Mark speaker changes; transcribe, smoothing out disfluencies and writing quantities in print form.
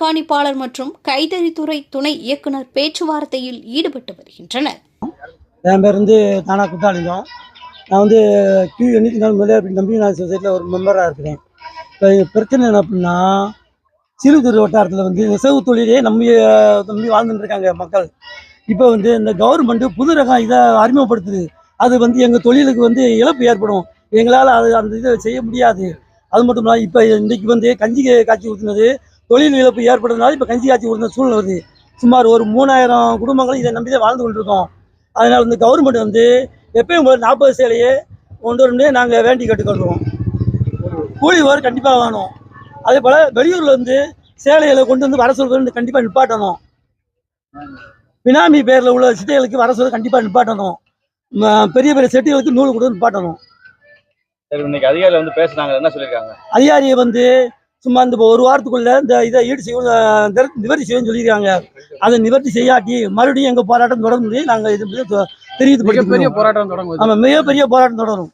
Speaker 1: கண்காணிப்பாளர் மற்றும் கைத்தறித்துறை துணை இயக்குனர் பேச்சுவார்த்தையில் ஈடுபட்டு வருகின்றனர்.
Speaker 2: என் பேர் தானா குத்தாலிங்கம். நான் Q84 முதலியார் நம்பி நான் சொசைட்டியில் ஒரு மெம்பராக இருக்கிறேன். இப்போ பிரச்சனை என்ன அப்படின்னா, சிறுதுறை வட்டாரத்தில் நெசவு தொழிலே நம்பி வாழ்ந்துட்டு இருக்காங்க மக்கள். இப்போ இந்த கவர்மெண்ட்டு புது ரகம் இதை அறிமுகப்படுத்துது. அது எங்கள் தொழிலுக்கு இழப்பு ஏற்படும். எங்களால் அந்த இதை செய்ய முடியாது. அது மட்டும் இல்லாமல் இப்போ இன்றைக்கி கஞ்சி காய்ச்சி ஊற்றுனது தொழில் இழப்பு ஏற்படுறதுனால இப்போ கஞ்சி காய்ச்சி ஊற்றின சூழ்நிலை வருது. சுமார் ஒரு 3000 குடும்பங்களும் இதை நம்பி தான் வாழ்ந்து கொண்டிருக்கோம். அதனால் கவர்மெண்ட் எப்பயும் போல 40 சேலையே கொண்டு வரணும்னே நாங்கள் வேண்டி கேட்டுக்கொள்கிறோம். கூலி ஓர் கண்டிப்பாக வேணும். அதே போல் வெளியூரில் சேலைகளை கொண்டு வர சொல்கிறது கண்டிப்பாக நிப்பாட்டணும். பினாமி பேரில் உள்ள சிட்டைகளுக்கு வர சொல்ல கண்டிப்பாக நிப்பாட்டணும். பெரிய பெரிய செட்டுகளுக்கு நூல் கொடுத்து நிப்பாட்டணும்.
Speaker 3: இன்னைக்கு அதிகாரிகள் பேசுனாங்க, என்ன சொல்லியிருக்காங்க?
Speaker 2: அதிகாரியை சும்மா இந்த ஒரு வாரத்துக்குள்ள இந்த இதை நிவர்த்தி செய்யணும்னு சொல்லியிருக்காங்க. அதை நிவர்த்தி செய்யாட்டி மறுபடியும் எங்கள் போராட்டம் தொடர்ந்து நாங்கள் இது தெரிவித்து
Speaker 4: மிகப்பெரிய போராட்டம் தொடரும்.
Speaker 2: ஆமாம், மிகப்பெரிய போராட்டம் தொடரும்.